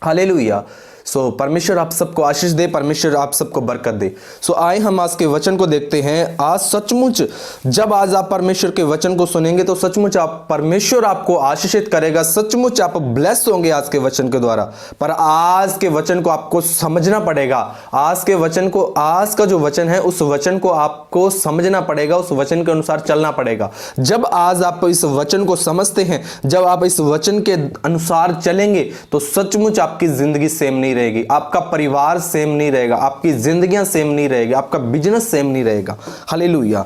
Hallelujah. सो परमेश्वर आप सबको आशीष दे, परमेश्वर आप सबको बरकत दे। सो आए हम आज के वचन को देखते हैं। आज सचमुच जब आज आप परमेश्वर के वचन को सुनेंगे तो सचमुच आप परमेश्वर आपको आशीषित करेगा, सचमुच आप ब्लेस होंगे आज के वचन के द्वारा। पर आज के वचन को आपको समझना पड़ेगा। आज के वचन को, आज का जो वचन है उस वचन को आपको समझना पड़ेगा, उस वचन के अनुसार चलना पड़ेगा। जब आज आप इस वचन को समझते हैं, जब आप इस वचन के अनुसार चलेंगे तो सचमुच आपकी जिंदगी सेम नहीं रहेगी, आपका परिवार सेम नहीं रहेगा, आपकी जिंदगियां सेम नहीं रहेगी, आपका बिजनेस सेम नहीं रहेगा। हालेलुया।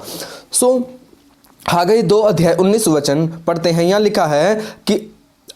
सो हागई 2 अध्याय 19 वचन पढ़ते हैं। यहां लिखा है कि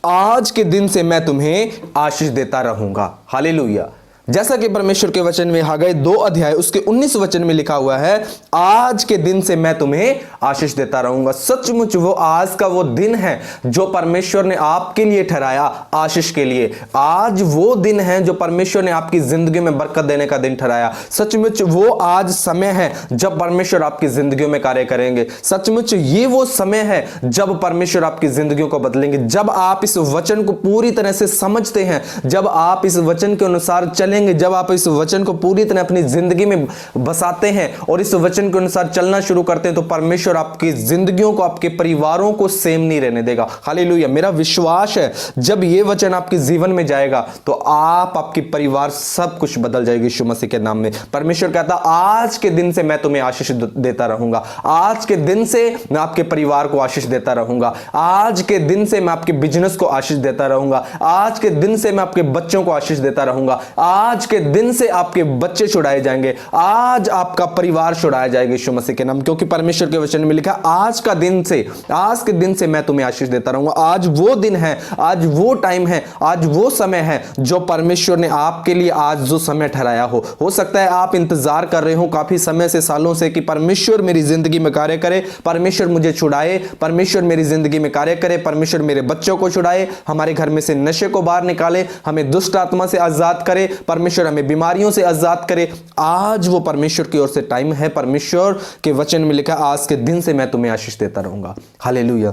आज के दिन से मैं तुम्हें आशीष देता रहूंगा। हालेलुया। जैसा कि परमेश्वर के वचन में हागई 2 अध्याय उसके 19 वचन में लिखा हुआ है, आज के दिन से मैं तुम्हें आशीष देता रहूंगा। सचमुच वो आज का वो दिन है जो परमेश्वर ने आपके लिए ठहराया आशीष के लिए। आज वो दिन है जो परमेश्वर ने आपकी जिंदगी में बरकत देने का दिन ठहराया। सचमुच वो आज समय है जब परमेश्वर आपकी जिंदगियों में कार्य करेंगे। सचमुच ये वो समय है जब परमेश्वर आपकी जिंदगियों को बदलेंगे। जब आप इस वचन को पूरी तरह से समझते हैं, जब आप इस वचन के अनुसार चलेंगे, जब आप इस वचन को पूरी तरह अपनी जिंदगी में बसाते हैं और इस वचन के अनुसार चलना शुरू करते हैं तो परमेश्वर आपकी जिंदगियों को, आपके परिवारों को सेम नहीं रहने देगा। हालेलुया। मेरा विश्वास है जब ये वचन आपके जीवन में जाएगा तो आपके परिवार सब कुछ बदल जाएगी यीशु मसीह के नाम में। परमेश्वर कहता आज के दिन से मैं तुम्हें आशीष देता रहूंगा, आज के दिन से मैं आपके परिवार को आशीष देता रहूंगा, आज के दिन से मैं आपके बिजनेस को आशीष देता रहूंगा, आज के दिन से मैं आपके बच्चों को आशीष देता रहूंगा, आज के दिन से आपके बच्चे छुड़ाए जाएंगे, आज आपका परिवार छुड़ाया जाएगा यीशु मसीह के नाम। क्योंकि परमेश्वर के वचन में लिखा आज का दिन से, आज के दिन से मैं तुम्हें आशीष देता रहूंगा। आज वो दिन है, आज वो टाइम है, आज वो समय है जो परमेश्वर ने आपके लिए आज जो समय ठहराया हो सकता है आप इंतजार कर रहे हो काफी समय से, सालों से कि परमेश्वर मेरी जिंदगी में कार्य करे, परमेश्वर मुझे छुड़ाए, परमेश्वर मेरी जिंदगी में कार्य करे, परमेश्वर मेरे बच्चों को छुड़ाए, हमारे घर में से नशे को बाहर निकाले, हमें दुष्ट आत्मा से आजाद करे, परमेश्वर हमें बीमारियों से आजाद करे। आज वो परमेश्वर की ओर से टाइम है। परमेश्वर के वचन में लिखा आज के दिन से मैं तुम्हें आशीष देता रहूंगा। हालेलुया।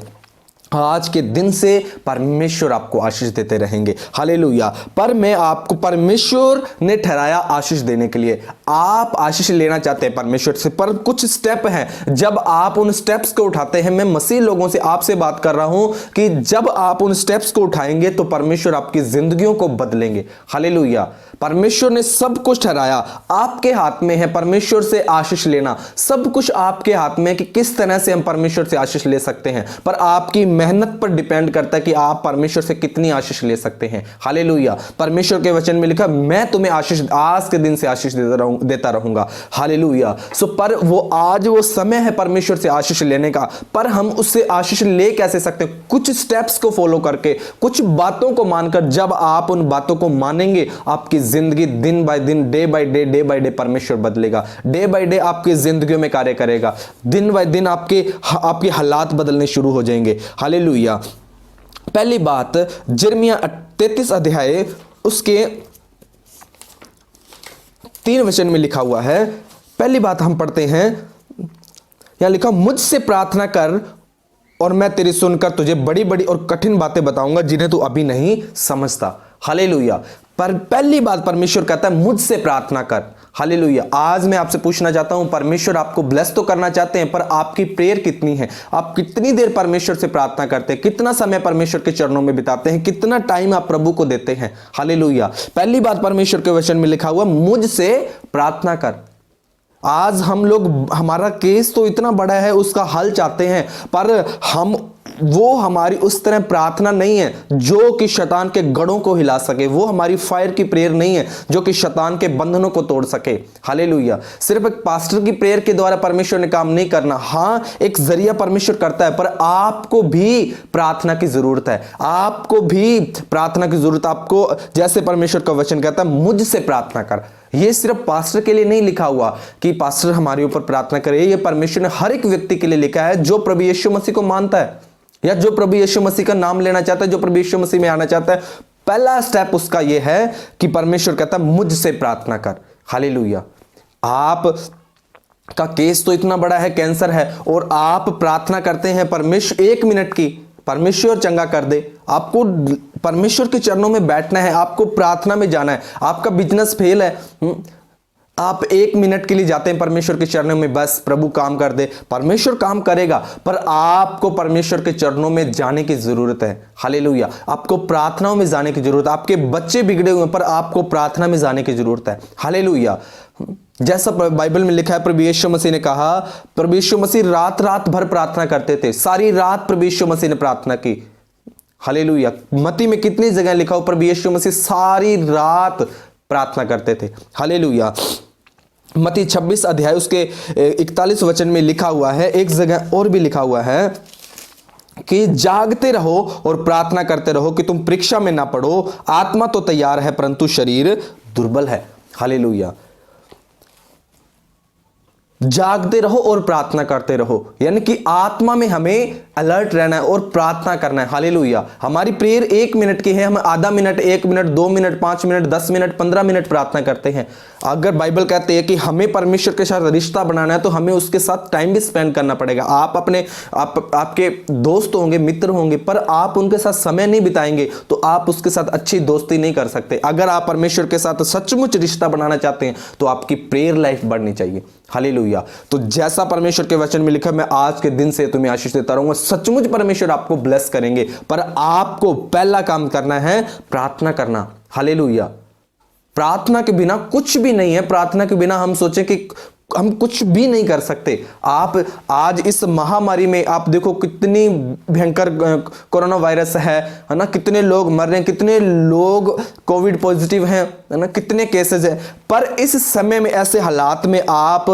आज के दिन से परमेश्वर आपको आशीष देते रहेंगे। हालेलुया। पर मैं आपको, परमेश्वर ने ठहराया आशीष देने के लिए। आप आशीष लेना चाहते हैं परमेश्वर से, पर कुछ स्टेप हैं। जब आप उन स्टेप्स को उठाते हैं, मैं मसीह लोगों से आपसे बात कर रहा हूं कि जब आप उन स्टेप्स को उठाएंगे तो परमेश्वर आपकी जिंदगियों को बदलेंगे। हालेलुया। परमेश्वर ने सब कुछ ठहराया, आपके हाथ में है परमेश्वर से आशीष लेना। सब कुछ आपके हाथ में कि किस तरह से हम परमेश्वर से आशीष ले सकते हैं, पर आपकी मेहनत पर डिपेंड करता है कि आप परमेश्वर से कितनी आशीष ले सकते हैं। हालेलुया। परमेश्वर के वचन में लिखा मैं तुम्हें आशीष आज के दिन से आशीष देता रहूंगा। हालेलुया। सो पर वो आज वो समय है परमेश्वर से आशीष लेने का, पर हम उससे आशीष ले कैसे सकते हैं? कुछ स्टेप्स को फॉलो करके, कुछ बातों को मानकर। जब आप उन बातों को मानेंगे आपकी जिंदगी दिन बाय दिन, डे बाय डे परमेश्वर बदलेगा। डे बाय डे आपकी जिंदगियों में कार्य करेगा। दिन बाय दिन आपके हालात बदलने शुरू हो जाएंगे। हालेलुया। पहली बात यिर्मयाह 33 अध्याय उसके 3 वचन में लिखा हुआ है। पहली बात हम पढ़ते हैं, यहां लिखा मुझसे प्रार्थना कर और मैं तेरी सुनकर तुझे बड़ी बड़ी और कठिन बातें बताऊंगा जिन्हें तू अभी नहीं समझता। हालेलुया। पर पहली बात परमेश्वर कहता है मुझसे प्रार्थना कर। हालेलुया। आज मैं आपसे पूछना चाहता हूं, परमेश्वर आपको ब्लेस तो करना चाहते हैं, पर आपकी प्रेयर कितनी है? आप कितनी देर परमेश्वर से प्रार्थना करते हैं? कितना समय परमेश्वर के चरणों में बिताते हैं? कितना टाइम आप प्रभु को देते हैं? हालेलुया। पहली बात परमेश्वर के वचन में लिखा हुआ मुझसे प्रार्थना कर। आज हम लोग, हमारा केस तो इतना बड़ा है, उसका हल चाहते हैं, पर वो हमारी उस तरह प्रार्थना नहीं है जो कि शैतान के गढ़ों को हिला सके। वो हमारी फायर की प्रेयर नहीं है जो कि शैतान के बंधनों को तोड़ सके। हालेलुया। सिर्फ एक पास्टर की प्रेयर के द्वारा परमेश्वर ने काम नहीं करना। हां, एक जरिया परमेश्वर करता है, पर आपको भी प्रार्थना की जरूरत है। आपको भी प्रार्थना की जरूरत। आपको, जैसे परमेश्वर का वचन कहता है मुझसे प्रार्थना कर। ये सिर्फ पास्टर के लिए नहीं लिखा हुआ कि पास्टर हमारे ऊपर प्रार्थना करे। ये परमेश्वर ने हर एक व्यक्ति के लिए लिखा है जो प्रभु यीशु मसीह को मानता है, या जो प्रभु यीशु मसीह का नाम लेना चाहता है, जो प्रभु यीशु मसीह में आना चाहता है। पहला स्टेप उसका यह है कि परमेश्वर कहता है मुझसे प्रार्थना कर। हालेलुया। आप का केस तो इतना बड़ा है, कैंसर है, और आप प्रार्थना करते हैं परमेश्वर 1 मिनट की, परमेश्वर चंगा कर दे। आपको परमेश्वर के चरणों में बैठना है, आपको प्रार्थना में जाना है। आपका बिजनेस फेल है, आप 1 मिनट के लिए जाते हैं परमेश्वर के चरणों में, बस प्रभु काम कर दे। परमेश्वर काम करेगा, पर आपको परमेश्वर के चरणों में जाने की जरूरत है। हालेलुया। आपको प्रार्थनाओं में जाने की जरूरत है। आपके बच्चे बिगड़े हुए हैं, पर आपको प्रार्थना में जाने की जरूरत है। हालेलुया। जैसा बाइबल में लिखा है, प्रभु यीशु मसीह ने कहा, प्रभु यीशु मसीह रात रात भर प्रार्थना करते थे। सारी रात प्रभु यीशु मसीह ने प्रार्थना की। हालेलुया। मत्ती में कितनी जगह लिखा हो, प्रभु यीशु मसीह सारी रात प्रार्थना करते थे। हालेलुया। मत्ती 26 अध्याय उसके 41 वचन में लिखा हुआ है, एक जगह और भी लिखा हुआ है कि जागते रहो और प्रार्थना करते रहो कि तुम परीक्षा में ना पड़ो। आत्मा तो तैयार है परंतु शरीर दुर्बल है। हालेलुया। जागते रहो और प्रार्थना करते रहो, यानी कि आत्मा में हमें अलर्ट रहना है और प्रार्थना करना है। हालेलुया। हमारी प्रेयर 1 मिनट की है, हम आधा minute, 1 minute, 2 minute, 5 minute, 10 minute, 15 minute प्रार्थना करते हैं। अगर बाइबल कहते हैं कि हमें परमेश्वर के साथ रिश्ता बनाना है, तो हमें उसके साथ टाइम भी स्पेंड करना पड़ेगा। आपके दोस्त होंगे, मित्र होंगे, पर आप उनके साथ समय नहीं बिताएंगे तो आप उसके साथ अच्छी दोस्ती नहीं कर सकते। अगर आप परमेश्वर के साथ सचमुच रिश्ता बनाना चाहते हैं तो आपकी प्रेयर लाइफ बढ़नी चाहिए। हालेलुया। तो जैसा परमेश्वर के वचन में लिखा, मैं आज के दिन से तुम्हें आशीष देता रहूंगा। सचमुच परमेश्वर आपको ब्लेस करेंगे, पर आपको पहला काम करना है प्रार्थना करना। हालेलुया। प्रार्थना के बिना कुछ भी नहीं है। प्रार्थना के बिना हम सोचें कि हम कुछ भी नहीं कर सकते। आप आज इस महामारी में आप देखो कितनी भयंकर कोरोना वायरस है ना, कितने लोग मर रहे हैं, कितने लोग कोविड पॉजिटिव हैं, है ना, कितने केसेस हैं। पर इस समय में, ऐसे हालात में आप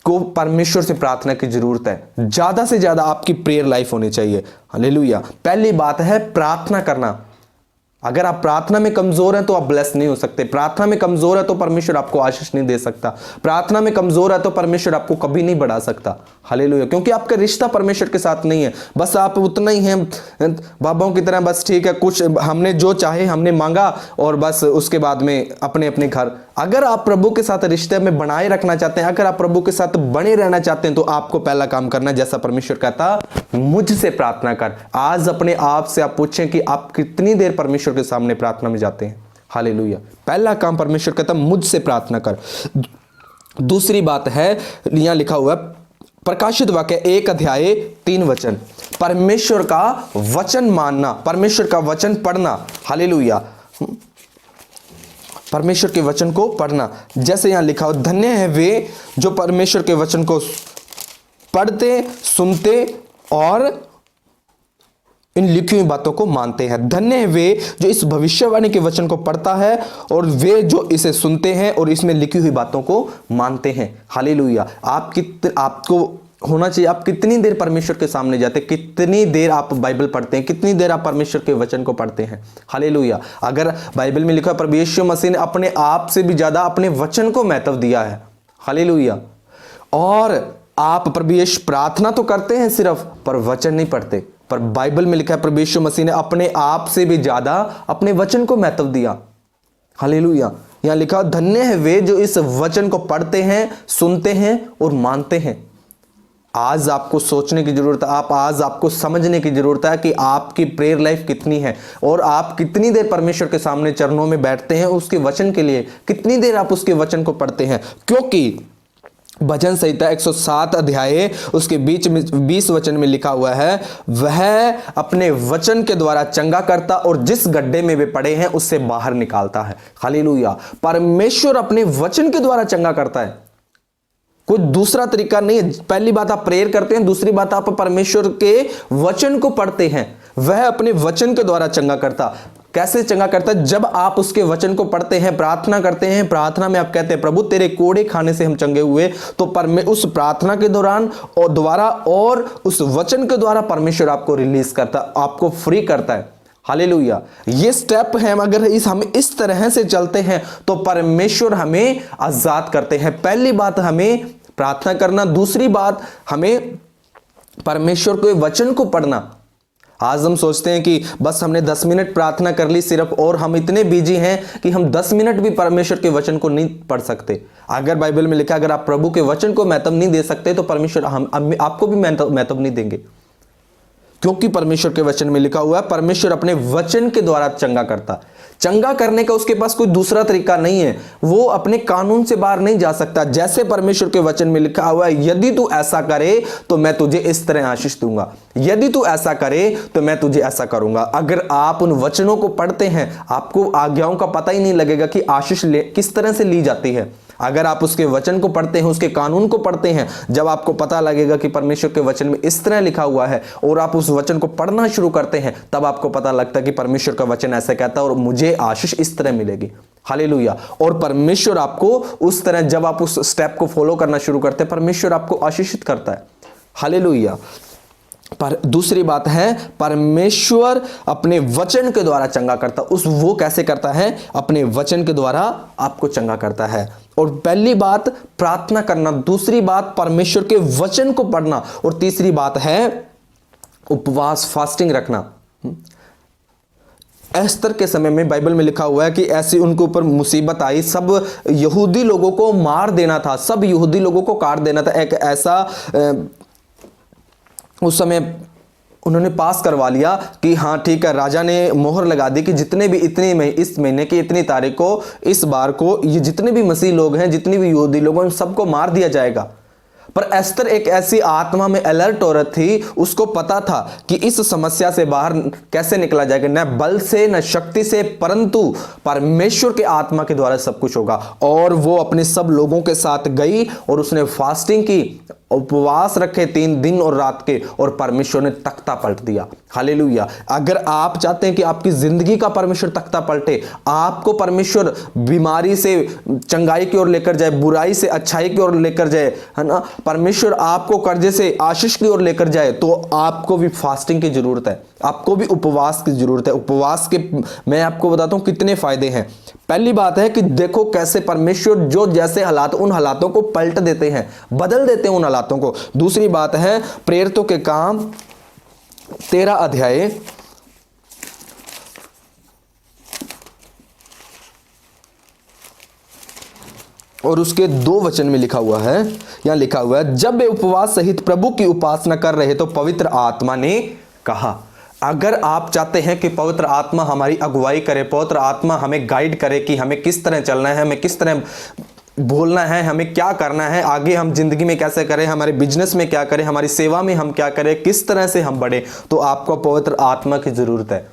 को परमेश्वर से प्रार्थना की जरूरत है। ज्यादा से ज्यादा आपकी प्रेयर लाइफ होनी चाहिए। हालेलुया। पहली बात है प्रार्थना करना। अगर आप प्रार्थना में कमजोर हैं तो आप ब्लेस नहीं हो सकते। प्रार्थना में कमजोर है तो परमेश्वर आपको आशीष नहीं दे सकता। प्रार्थना में कमजोर है तो परमेश्वर आपको कभी नहीं बढ़ा सकता। हालेलुया। क्योंकि आपका रिश्ता परमेश्वर के साथ नहीं है। बस आप उतना ही हैं बाबाओं की तरह, बस ठीक है, कुछ हमने जो चाहे हमने मांगा और बस उसके बाद में अपने अपने घर। अगर आप प्रभु के साथ रिश्ते में बनाए रखना चाहते हैं, अगर आप प्रभु के साथ बने रहना चाहते हैं, तो आपको पहला काम करना है, जैसा परमेश्वर कहता, मुझसे प्रार्थना कर। आज अपने आप से आप पूछें कि आप कितनी देर परमेश्वर के सामने प्रार्थना में जाते हैं। हालेलुया। पहला काम परमेश्वर कहता, मुझसे प्रार्थना कर। दूसरी बात है, यहां लिखा हुआ है प्रकाशित वाक्य 1 अध्याय 3 वचन, परमेश्वर का वचन मानना, परमेश्वर का वचन पढ़ना। हालेलुया। परमेश्वर के वचन को पढ़ना। जैसे यहां लिखा हो, धन्य है वे जो परमेश्वर के वचन को पढ़ते, सुनते और इन लिखी हुई बातों को मानते हैं। धन्य है वे जो इस भविष्यवाणी के वचन को पढ़ता है और वे जो इसे सुनते हैं और इसमें लिखी हुई बातों को मानते हैं। हालेलुया। आपको होना चाहिए, आप कितनी देर परमेश्वर के सामने जाते हैं, कितनी देर आप बाइबल पढ़ते हैं, कितनी देर आप परमेश्वर के वचन को पढ़ते हैं। हालेलुया। अगर बाइबल में लिखा है प्रभु यीशु मसीह ने अपने आप से भी ज्यादा अपने वचन को महत्व दिया है। हालेलुया। और आप प्रभु यीशु प्रार्थना तो करते हैं सिर्फ, पर वचन नहीं पढ़ते। पर बाइबल में लिखा है प्रभु यीशु मसीह ने अपने आप से भी ज्यादा अपने वचन को महत्व दिया। हालेलुया। यहां लिखा, धन्य है वे जो इस वचन को पढ़ते हैं, सुनते हैं और मानते हैं। आज आपको सोचने की जरूरत है, आज आपको समझने की जरूरत है कि आपकी प्रेयर लाइफ कितनी है और आप कितनी देर परमेश्वर के सामने चरणों में बैठते हैं उसके वचन के लिए, कितनी देर आप उसके वचन को पढ़ते हैं। क्योंकि भजन संहिता 107 अध्याय उसके बीच में 20 वचन में लिखा हुआ है, वह अपने वचन के द्वारा चंगा करता और जिस गड्ढे में वे पड़े हैं उससे बाहर निकालता है। हालेलुया। परमेश्वर अपने वचन के द्वारा चंगा करता है, कोई दूसरा तरीका नहीं है। पहली बात आप प्रेयर करते हैं, दूसरी बात आप परमेश्वर के वचन को पढ़ते हैं। वह अपने वचन के द्वारा चंगा करता। कैसे चंगा करता है? जब आप उसके वचन को पढ़ते हैं, प्रार्थना करते हैं, प्रार्थना में आप कहते हैं प्रभु तेरे कोड़े खाने से हम चंगे हुए, तो उस प्रार्थना के दौरान और द्वारा और उस वचन के द्वारा परमेश्वर आपको रिलीज करता, आपको फ्री करता है। हालेलुया। ये स्टेप है, अगर हम इस तरह से चलते हैं तो परमेश्वर हमें आजाद करते हैं। पहली बात हमें प्रार्थना करना, दूसरी बात हमें परमेश्वर के वचन को पढ़ना। आज हम सोचते हैं कि बस हमने 10 मिनट प्रार्थना कर ली सिर्फ, और हम इतने बिजी हैं कि हम 10 मिनट भी परमेश्वर के वचन को नहीं पढ़ सकते। अगर बाइबल में लिखा अगर आप प्रभु के वचन को महत्व नहीं दे सकते तो परमेश्वर आपको भी महत्व नहीं देंगे। क्योंकि परमेश्वर के वचन में लिखा हुआ है परमेश्वर अपने वचन के द्वारा चंगा करता। चंगा करने का उसके पास कोई दूसरा तरीका नहीं है, वो अपने कानून से बाहर नहीं जा सकता। जैसे परमेश्वर के वचन में लिखा हुआ है, यदि तू ऐसा करे तो मैं तुझे इस तरह आशीष दूंगा, यदि तू ऐसा करे तो मैं तुझे ऐसा करूंगा। अगर आप उन वचनों को पढ़ते हैं, आपको आज्ञाओं का पता ही नहीं लगेगा कि आशीष किस तरह से ली जाती है। अगर आप उसके वचन को पढ़ते हैं, उसके कानून को पढ़ते हैं, जब आपको पता लगेगा कि परमेश्वर के वचन में इस तरह लिखा हुआ है और आप उस वचन को पढ़ना शुरू करते हैं, तब आपको पता लगता है कि परमेश्वर का वचन ऐसा कहता है और मुझे आशीष इस तरह मिलेगी। हालेलुया। और परमेश्वर आपको उस तरह, जब आप उस स्टेप को फॉलो करना शुरू करते हैं, परमेश्वर आपको आशीषित करता है। हालेलुया। पर दूसरी बात है, परमेश्वर अपने वचन के द्वारा चंगा करता। वो कैसे करता है? अपने वचन के द्वारा आपको चंगा करता है। और पहली बात प्रार्थना करना, दूसरी बात परमेश्वर के वचन को पढ़ना, और तीसरी बात है उपवास, फास्टिंग रखना। एस्तर के समय में बाइबल में लिखा हुआ है कि ऐसी उनके ऊपर मुसीबत आई, सब यहूदी लोगों को मार देना था, सब यहूदी लोगों को काट देना था। एक ऐसा उस समय उन्होंने पास करवा लिया कि हाँ ठीक है, राजा ने मोहर लगा दी कि जितने भी इस महीने की इतनी तारीख को, इस बार को, ये जितने भी मसीह लोग हैं, जितने भी यहूदी लोग हैं, उन सबको मार दिया जाएगा। पर एस्तर एक ऐसी आत्मा में अलर्ट औरत थी, उसको पता था कि इस समस्या से बाहर कैसे निकला जाएगा, न बल से न शक्ति से, परंतु परमेश्वर के आत्मा के द्वारा सब कुछ होगा। और वो अपने सब लोगों के साथ गई और उसने फास्टिंग की, उपवास रखे 3 दिन और रात के, और परमेश्वर ने तख्ता पलट दिया। हालेलुया। अगर आप चाहते हैं कि आपकी जिंदगी का परमेश्वर तख्ता पलटे, आपको परमेश्वर बीमारी से चंगाई की ओर लेकर जाए, बुराई से अच्छाई की ओर लेकर जाए, है ना, परमेश्वर आपको कर्जे से आशीष की ओर लेकर जाए, तो आपको भी फास्टिंग की जरूरत है, आपको भी उपवास की जरूरत है। उपवास के मैं आपको बताता हूं कितने फायदे हैं। पहली बात है कि देखो कैसे परमेश्वर जो जैसे हालात, उन हालातों को पलट देते हैं, बदल देते हैं उन हालातों को। दूसरी बात है प्रेरितों के काम 13 अध्याय और उसके 2 वचन में लिखा हुआ है, यहां लिखा हुआ है, जब वे उपवास सहित प्रभु की उपासना कर रहे तो पवित्र आत्मा ने कहा। अगर आप चाहते हैं कि पवित्र आत्मा हमारी अगुवाई करे, पवित्र आत्मा हमें गाइड करे कि हमें किस तरह चलना है, हमें किस तरह बोलना है, हमें क्या करना है, आगे हम जिंदगी में कैसे करें, हमारे बिजनेस में क्या करें, हमारी सेवा में हम क्या करें, किस तरह से हम बढ़े, तो आपको पवित्र आत्मा की जरूरत है।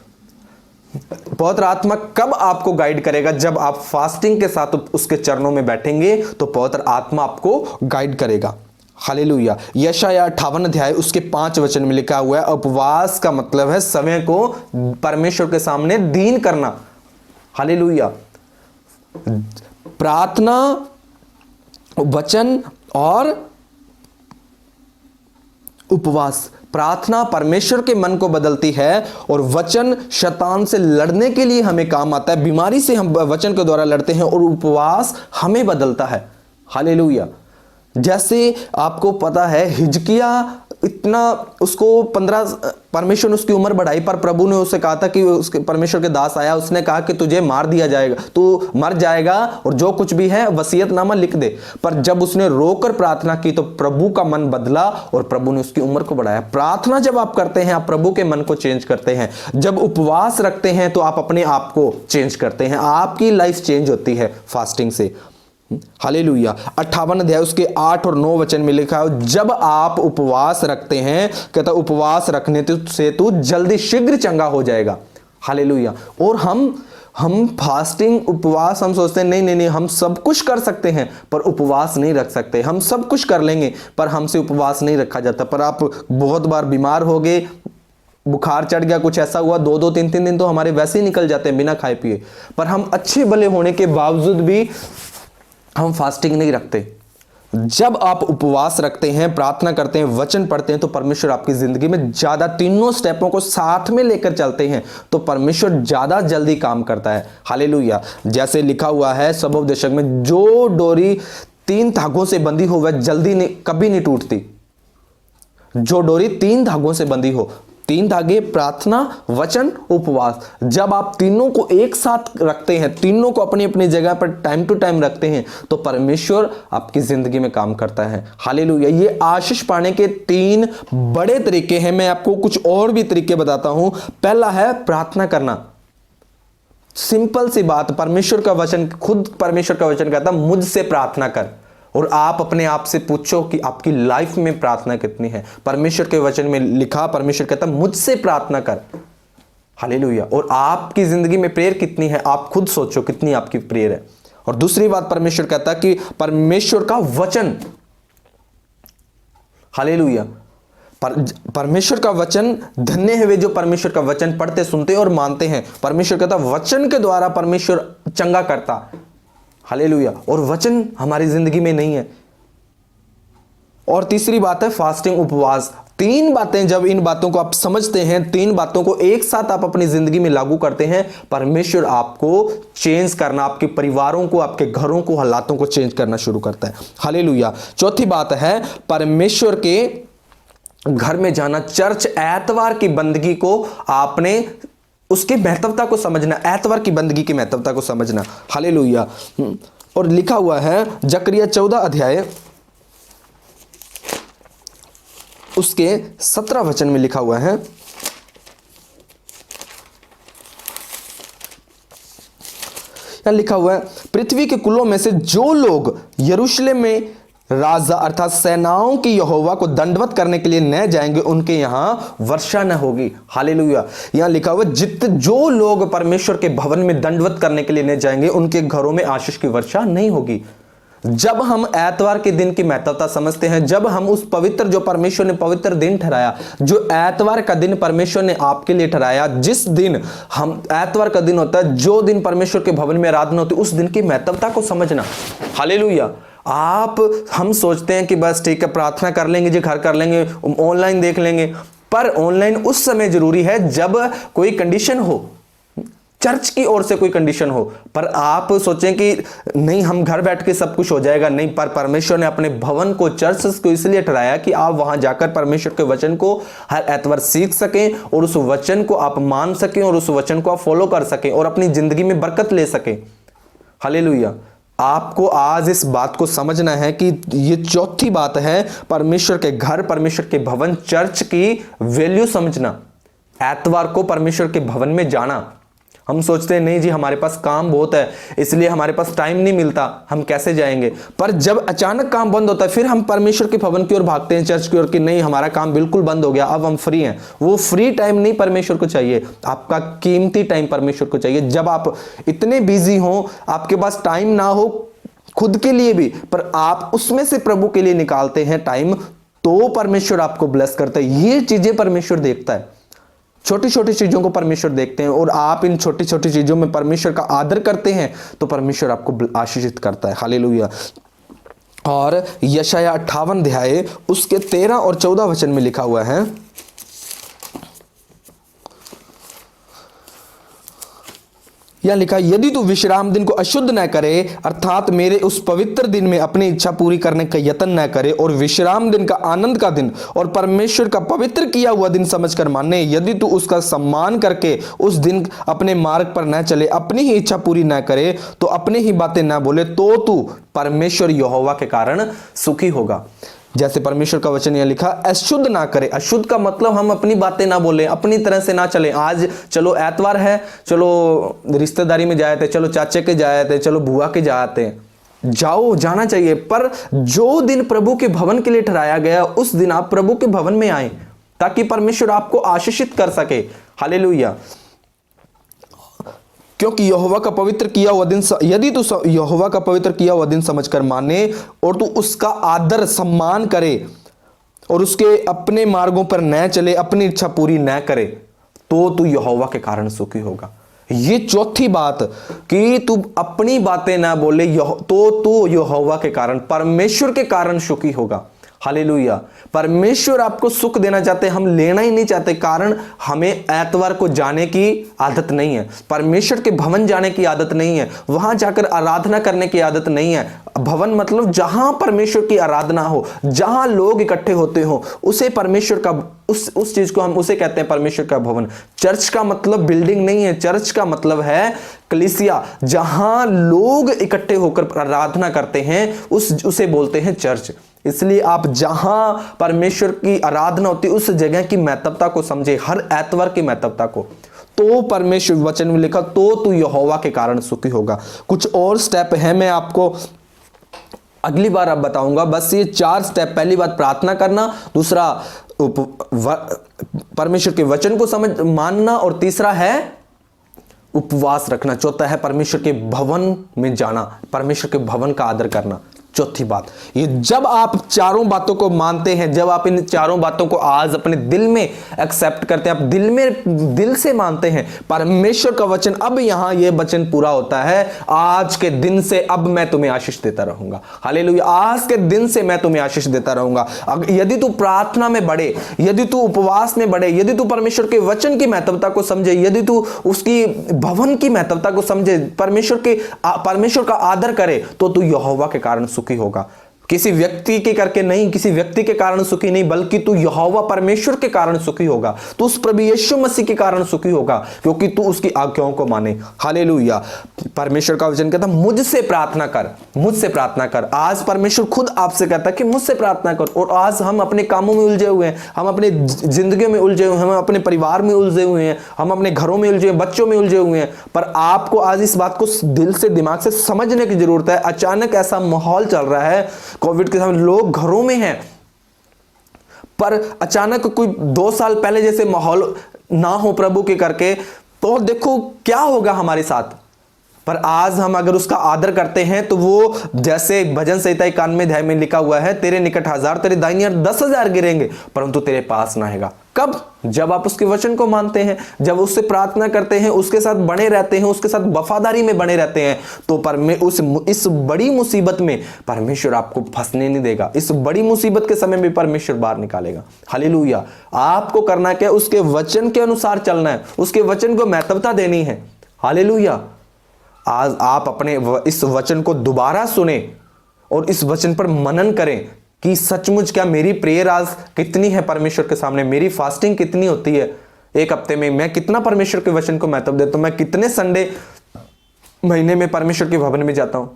पवित्र आत्मा कब आपको गाइड करेगा? जब आप फास्टिंग के साथ उसके चरणों में बैठेंगे तो पवित्र आत्मा आपको गाइड करेगा। हालेलुया। यशायाह 58 अध्याय उसके 5 वचन में लिखा हुआ है, उपवास का मतलब है समय को परमेश्वर के सामने दीन करना। हालेलुया। प्रार्थना, वचन और उपवास। प्रार्थना परमेश्वर के मन को बदलती है और वचन शैतान से लड़ने के लिए हमें काम आता है। बीमारी से हम वचन के द्वारा लड़ते हैं और उपवास हमें बदलता है। हालेलुया। जैसे आपको पता है हिजकिया इतना, उसको 15 परमेश्वर ने उसकी उम्र बढ़ाई, पर प्रभु ने उसे कहा था कि उसके परमेश्वर के दास आया, उसने कहा कि तुझे मार दिया जाएगा, तू मर जाएगा और जो कुछ भी है वसीयतनामा लिख दे। पर जब उसने रोकर प्रार्थना की तो प्रभु का मन बदला और प्रभु ने उसकी उम्र को बढ़ाया। प्रार्थना जब आप करते हैं, आप प्रभु के मन को चेंज करते हैं। जब उपवास रखते हैं तो आप अपने आप को चेंज करते हैं, आपकी लाइफ चेंज होती है फास्टिंग से। हालेलुया। 58 अध्याय उसके 8 और 9 वचन में लिखा है, जब आप उपवास रखते हैं, कहता उपवास रखने से तू जल्दी शीघ्र चंगा हो जाएगा। हालेलुया। और हम फास्टिंग, उपवास, हम सोचते हैं नहीं हम सब कुछ कर सकते हैं पर उपवास नहीं रख सकते। हम सब कुछ कर लेंगे पर हमसे उपवास नहीं रखा जाता। पर आप बहुत बार बीमार हो गए, बुखार चढ़ गया, कुछ ऐसा हुआ, 2-2 3-3 दिन तो हमारे वैसे ही निकल जाते हैं बिना खाए पिए, पर हम अच्छे भले होने के बावजूद भी हम फास्टिंग नहीं रखते। जब आप उपवास रखते हैं, प्रार्थना करते हैं, वचन पढ़ते हैं, तो परमेश्वर आपकी जिंदगी में ज्यादा, तीनों स्टेपों को साथ में लेकर चलते हैं तो परमेश्वर ज्यादा जल्दी काम करता है। हालेलुया। जैसे लिखा हुआ है सबोपदेशक में, जो डोरी 3 धागों से बंधी हो वह जल्दी कभी नहीं टूटती। जो डोरी 3 धागों से बंधी हो, 3 धागे, प्रार्थना, वचन, उपवास। जब आप तीनों को एक साथ रखते हैं, तीनों को अपनी अपनी जगह पर टाइम टू टाइम रखते हैं, तो परमेश्वर आपकी जिंदगी में काम करता है। हालेलुया। ये आशीष पाने के 3 बड़े तरीके हैं। मैं आपको कुछ और भी तरीके बताता हूं। पहला है प्रार्थना करना। सिंपल सी बात, परमेश्वर का वचन, खुद परमेश्वर का वचन कहता है मुझसे प्रार्थना कर। और आप अपने आप से पूछो कि आपकी लाइफ में प्रार्थना कितनी है। परमेश्वर के वचन में लिखा, परमेश्वर कहता है मुझसे प्रार्थना कर। हालेलुया। और आपकी जिंदगी में प्रेयर कितनी है, आप खुद सोचो कितनी आपकी प्रेयर है। और दूसरी बात परमेश्वर कहता है कि परमेश्वर का वचन, हालेलुया, परमेश्वर का वचन, धन्य है वे जो परमेश्वर का वचन पढ़ते, सुनते और मानते हैं। परमेश्वर कहता वचन के द्वारा परमेश्वर चंगा करता। हालेलुया। और वचन हमारी जिंदगी में नहीं है। और तीसरी बात है फास्टिंग, उपवास। 3 बातें, जब इन बातों को आप समझते हैं, 3 बातों को एक साथ आप अपनी जिंदगी में लागू करते हैं, परमेश्वर आपको चेंज करना, आपके परिवारों को, आपके घरों को, हालातों को चेंज करना शुरू करता है। हालेलुया। चौथी बात है परमेश्वर के घर में जाना, चर्च, एतवार की बंदगी को आपने उसकी महत्वता को समझना, एतवार की बंदगी की महत्वता को समझना। हालेलुया। और लिखा हुआ है जकरिया 14 अध्याय उसके 17 वचन में लिखा हुआ है, यहां लिखा हुआ है पृथ्वी के कुलों में से जो लोग यरूशलेम में राजा अर्थात सेनाओं की यहोवा को दंडवत करने के लिए न जाएंगे, उनके यहां वर्षा न होगी। हालेलुया। यहां लिखा हुआ जो लोग परमेश्वर के भवन में दंडवत करने के लिए न जाएंगे, उनके घरों में आशीष की वर्षा नहीं होगी। जब हम एतवार के दिन की महत्वता समझते हैं, जब हम उस पवित्र, जो परमेश्वर ने पवित्र दिन ठहराया, जो एतवार का दिन परमेश्वर ने आपके लिए ठहराया, जिस दिन हम, एतवार का दिन होता है जो दिन परमेश्वर के भवन में आराधना होती है, उस दिन की महत्वता को समझना। हालेलुया। हम सोचते हैं कि बस ठीक है, प्रार्थना कर लेंगे जी, घर कर लेंगे, ऑनलाइन देख लेंगे, पर ऑनलाइन उस समय जरूरी है जब कोई कंडीशन हो, चर्च की ओर से कोई कंडीशन हो। पर आप सोचें कि नहीं, हम घर बैठ के सब कुछ हो जाएगा, नहीं। पर परमेश्वर ने अपने भवन को, चर्च को इसलिए ठहराया कि आप वहां जाकर परमेश्वर के वचन को हर एतवार सीख सकें, और उस वचन को आप मान सकें, और उस वचन को आप फॉलो कर सकें, और अपनी जिंदगी में बरकत ले सकें। हालेलुया। आपको आज इस बात को समझना है कि ये चौथी बात है, परमेश्वर के घर, परमेश्वर के भवन, चर्च की वैल्यू समझना, एतवार को परमेश्वर के भवन में जाना। हम सोचते हैं नहीं जी, हमारे पास काम बहुत है, इसलिए हमारे पास टाइम नहीं मिलता, हम कैसे जाएंगे। पर जब अचानक काम बंद होता है, फिर हम परमेश्वर के भवन की ओर भागते हैं, चर्च की ओर, कि नहीं, हमारा काम बिल्कुल बंद हो गया, अब हम फ्री हैं। वो फ्री टाइम नहीं परमेश्वर को चाहिए, आपका कीमती टाइम परमेश्वर को चाहिए। जब आप इतने बिजी हो, आपके पास टाइम ना हो खुद के लिए भी, पर आप उसमें से प्रभु के लिए निकालते हैं टाइम, तो परमेश्वर आपको ब्लेस करता है। ये चीजें परमेश्वर देखता है, छोटी छोटी चीजों को परमेश्वर देखते हैं, और आप इन छोटी छोटी चीजों में परमेश्वर का आदर करते हैं, तो परमेश्वर आपको आशीषित करता है। हालेलुया। और यशाया 58 अध्याय उसके 13 और 14 वचन में लिखा हुआ है, यह लिखा, यदि तू विश्राम दिन को अशुद्ध न करे, अर्थात मेरे उस पवित्र दिन में अपनी इच्छा पूरी करने का यत्न न करे, और विश्राम दिन का आनंद का दिन और परमेश्वर का पवित्र किया हुआ दिन समझकर माने, यदि तू उसका सम्मान करके उस दिन अपने मार्ग पर न चले, अपनी ही इच्छा पूरी न करे, तो अपनी ही बातें न बोले, तो तू परमेश्वर यहोवा के कारण सुखी होगा। जैसे परमेश्वर का वचन यह लिखा, अशुद्ध ना करे। अशुद्ध का मतलब हम अपनी बातें ना बोलें, अपनी तरह से ना चलें। आज चलो एतवार है, चलो रिश्तेदारी में जाए थे, चलो चाचे के जाए थे, चलो बुआ के जाते, जाओ, जाना चाहिए, पर जो दिन प्रभु के भवन के लिए ठहराया गया, उस दिन आप प्रभु के भवन में आए, ताकि परमेश्वर आपको आशीषित कर सके। हालेलुया। क्योंकि यहोवा का पवित्र किया हुआ दिन, यदि तू यहोवा का पवित्र किया हुआ दिन समझकर माने, और तू उसका आदर सम्मान करे, और उसके अपने मार्गों पर न चले, अपनी इच्छा पूरी न करे, तो तू यहोवा के कारण सुखी होगा। ये चौथी बात कि तू अपनी बातें ना बोले, तो तू यहोवा के कारण, परमेश्वर के कारण सुखी होगा। हालेलुया। परमेश्वर आपको सुख देना चाहते हैं, हम लेना ही नहीं चाहते, कारण हमें एतवार को जाने की आदत नहीं है, परमेश्वर के भवन जाने की आदत नहीं है, वहां जाकर आराधना करने की आदत नहीं है। भवन मतलब जहां परमेश्वर की आराधना हो, जहां लोग इकट्ठे होते हो, उसे परमेश्वर का उस चीज को हम उसे कहते हैं परमेश्वर का भवन। चर्च का मतलब बिल्डिंग नहीं है, चर्च का मतलब है कलीसिया, जहां लोग इकट्ठे होकर आराधना करते हैं, उसे बोलते हैं चर्च। इसलिए आप जहां परमेश्वर की आराधना होती है उस जगह की महत्वता को समझे, हर एतवार की महत्वता को। तो परमेश्वर वचन में लिखा, तो तू यहोवा के कारण सुखी होगा। कुछ और स्टेप है, मैं आपको अगली बार अब बताऊंगा। बस ये 4 स्टेप, पहली बात प्रार्थना करना, दूसरा परमेश्वर के वचन को मानना, और तीसरा है उपवास रखना, चौथा है परमेश्वर के भवन में जाना, परमेश्वर के भवन का आदर करना। चौथी बात, ये जब आप चारों बातों को मानते हैं, जब आप इन चारों बातों को आज अपने दिल में एक्सेप्ट करते हैं, आप दिल से मानते हैं, परमेश्वर का वचन, अब यहां यह वचन पूरा होता है, आज के दिन से अब मैं तुम्हें आशीष देता रहूंगा। हालेलुया, आज के दिन से मैं तुम्हें आशीष देता रहूंगा। यदि तू प्रार्थना में बढ़े, यदि तू उपवास में बढ़े, यदि तू परमेश्वर के वचन की महत्वता को समझे, यदि तू उसकी भवन की महत्वता को समझे, परमेश्वर का आदर करे, तो तू यहोवा के कारण सुखी होगा। किसी व्यक्ति के करके नहीं, किसी व्यक्ति के कारण सुखी नहीं, बल्कि तू यहोवा परमेश्वर के कारण सुखी होगा। तू उस प्रभु यीशु मसीह के कारण सुखी होगा, क्योंकि तू उसकी आज्ञाओं को माने। हालेलुया। परमेश्वर का वचन कहता है, मुझसे प्रार्थना कर, मुझसे प्रार्थना कर। आज परमेश्वर खुद आपसे कहता है कि मुझसे प्रार्थना कर। और आज हम अपने कामों में उलझे हुए हैं, हम अपने जिंदगियों में उलझे हुए हैं, हम अपने परिवार में उलझे हुए हैं, हम अपने घरों में उलझे, बच्चों में उलझे हुए हैं। पर आपको आज इस बात को दिल से, दिमाग से समझने की जरूरत है। अचानक ऐसा माहौल चल रहा है, कोविड के समय लोग घरों में हैं, पर अचानक कोई 2 साल पहले जैसे माहौल ना हो प्रभु के करके, तो देखो क्या होगा हमारे साथ। पर आज हम अगर उसका आदर करते हैं, तो वो जैसे भजन संहिता 91 अध्याय में लिखा हुआ है, तेरे निकट 1000, तेरे दाहिनी ओर 10,000 गिरेंगे, परंतु तेरे पास ना आएगा। कब? जब आप उसके वचन को मानते हैं, जब उससे प्रार्थना करते हैं, उसके साथ बने रहते हैं, उसके साथ वफादारी में बने रहते हैं, तो इस बड़ी मुसीबत में परमेश्वर आपको फंसने नहीं देगा। इस बड़ी मुसीबत के समय में परमेश्वर बाहर निकालेगा। हालेलुया। आपको करना क्या? उसके वचन के अनुसार चलना है, उसके वचन को महत्वता देनी है। हालेलुया। आज आप अपने इस वचन को दोबारा सुने और इस वचन पर मनन करें कि सचमुच क्या मेरी प्रेयर आज कितनी है परमेश्वर के सामने, मेरी फास्टिंग कितनी होती है एक हफ्ते में, मैं कितना परमेश्वर के वचन को महत्व देता हूं, मैं कितने संडे महीने में परमेश्वर के भवन में जाता हूं।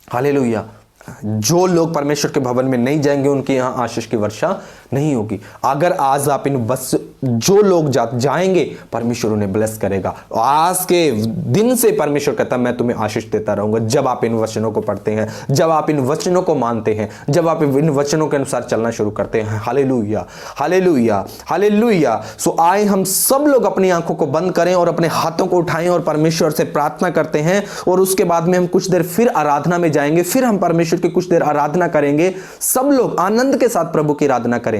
हालेलुया। जो लोग परमेश्वर के भवन में नहीं जाएंगे, उनके यहां आशीष की वर्षा नहीं होगी। अगर आज आप जो लोग जाएंगे, परमेश्वर उन्हें ब्लेस करेगा। आज के दिन से परमेश्वर कहता है, मैं तुम्हें आशीष देता रहूंगा। जब आप इन वचनों को पढ़ते हैं, जब आप इन वचनों को मानते हैं, जब आप इन वचनों के अनुसार चलना शुरू करते हैं। Hallelujah, hallelujah, hallelujah. सो आए हम सब लोग अपनी आंखों को बंद करें और अपने हाथों को उठाएं और परमेश्वर से प्रार्थना करते हैं। और उसके बाद में हम कुछ देर फिर आराधना में जाएंगे, फिर हम परमेश्वर की कुछ देर आराधना करेंगे। सब लोग आनंद के साथ प्रभु की आराधना करें।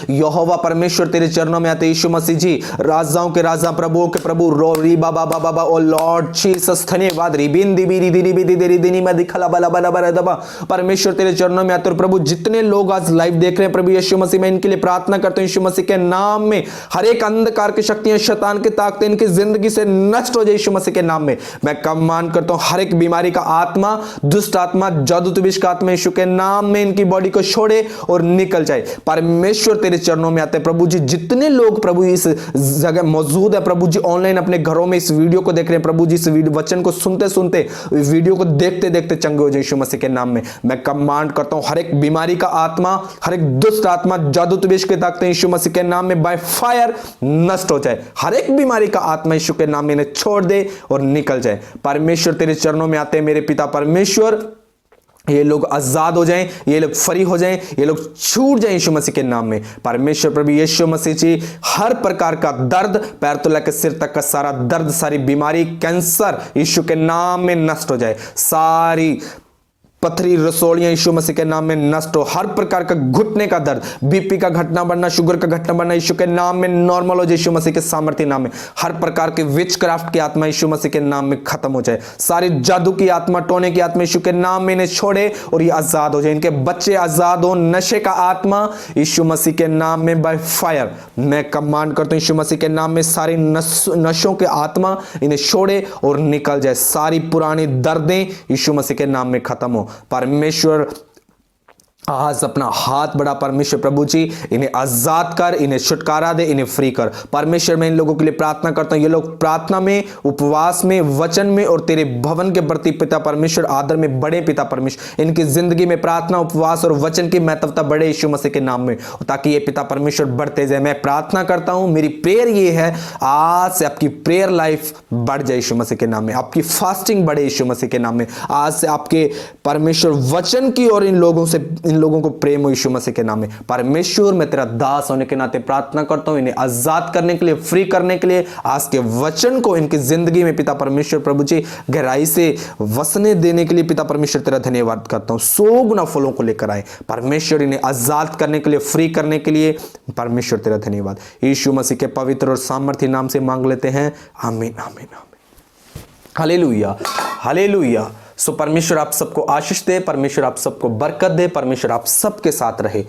यहोवा परमेश्वर तेरे चरणों में आते यीशु मसीह जी, राजाओं के राजा, प्रभुओं के प्रभु, ओ लॉर्ड जीसस, धन्यवाद। परमेश्वर तेरे चरणों में आते। और प्रभु जितने लोग आज लाइव देख रहे हैं प्रभु यीशु मसीह, मैं इनके लिए प्रार्थना करता हूं यीशु मसीह के नाम में। हर एक अंधकार की शक्तियां, शैतान की ताकतें इनकी जिंदगी से नष्ट हो जाए यीशु मसीह के नाम में। मैं कमांड करता हूं, हर एक बीमारी का आत्मा, दुष्ट आत्मा, जादू तुबिश का आत्मा यीशु के नाम में इनकी बॉडी को छोड़े और निकल जाए। परमेश्वर तेरे चरणों में आते हैं प्रभु जी। जितने लोग प्रभु इस जगह मौजूद है प्रभु जी, ऑनलाइन अपने घरों में इस वीडियो को देख रहे हैं प्रभु जी, इस वचन को सुनते सुनते, वीडियो को देखते देखते चंगे हो जाए यीशु मसीह के नाम में। मैं कमांड करता हूं, हर एक बीमारी का आत्मा, हर एक दुष्ट आत्मा, जादू तुबिश के ताकतें यीशु मसीह के नाम में बाय फायर नष्ट हो जाए। हर एक बीमारी का आत्मा यीशु के नाम में इन्हें छोड़ दे और निकल जाए। परमेश्वर तेरे चरणों में आते हैं मेरे पिता परमेश्वर, ये लोग आजाद हो जाएं, ये लोग फ्री हो जाएं, ये लोग छूट जाएं यीशु मसीह के नाम में। परमेश्वर प्रभु यीशु मसीह जी, हर प्रकार का दर्द, पैर तो लेकर सिर तक का सारा दर्द, सारी बीमारी, कैंसर यीशु के नाम में नष्ट हो जाए। सारी पथरी, रसोलियां यीशु मसीह के नाम में नष्ट हो। हर प्रकार का घुटने का दर्द, बीपी का घटना बढ़ना, शुगर का घटना बढ़ना यीशु के नाम में नॉर्मल हो जाए यीशु मसीह के सामर्थ्य नाम में। हर प्रकार के विचक्राफ्ट की आत्मा यीशु मसीह के नाम में खत्म हो जाए। सारी जादू की आत्मा, टोने की आत्मा यीशु के नाम में इन्हें छोड़े और ये आजाद हो जाए। इनके बच्चे आजाद हो। नशे का आत्मा यीशु मसीह के नाम में बाय फायर मैं कमांड करता हूं यीशु मसीह के नाम में, सारी नशों के आत्मा इन्हें छोड़े और निकल जाए। सारी पुरानी दर्दें यीशु मसीह के नाम में खत्म हो। परमेश्वर आज अपना हाथ बढ़ा, परमेश्वर प्रभु जी इन्हें आजाद कर, इन्हें छुटकारा दे, इन्हें फ्री कर। परमेश्वर मैं इन लोगों के लिए प्रार्थना करता हूं, ये लोग प्रार्थना में, उपवास में, वचन में और तेरे भवन के प्रति पिता परमेश्वर आदर में बढ़े। पिता परमेश्वर इनकी जिंदगी में प्रार्थना, उपवास और वचन की महत्वता बढ़े यीशु मसीह के नाम में, ताकि ये पिता परमेश्वर बढ़ते जाए। मैं प्रार्थना करता हूं, मेरी प्रेयर ये है आज से आपकी प्रेयर लाइफ बढ़ जाए यीशु मसीह के नाम में, आपकी फास्टिंग बढ़े यीशु मसीह के नाम में। आज से आपके परमेश्वर वचन की और इन लोगों को प्रेम हो यीशु मसीह के नाम में। परमेश्वर मैं तेरा दास होने के नाते प्रार्थना करता हूं, इन्हें आजाद करने के लिए, फ्री करने के लिए, आज के वचन को इनकी जिंदगी में पिता परमेश्वर प्रभु जी गहराई से वसने देने के लिए पिता परमेश्वर तेरा धन्यवाद करता हूं। 100 गुना फलों को लेकर आए परमेश्वर, इन्हें आजाद करने के लिए, फ्री करने के लिए परमेश्वर तेरा धन्यवाद। यीशु मसीह के पवित्र और सामर्थ्य नाम से मांग लेते हैं, आमीन आमीन आमीन। Hallelujah hallelujah. सो परमेश्वर आप सबको आशीष दे, परमेश्वर आप सबको बरकत दे, परमेश्वर आप सबके साथ रहे।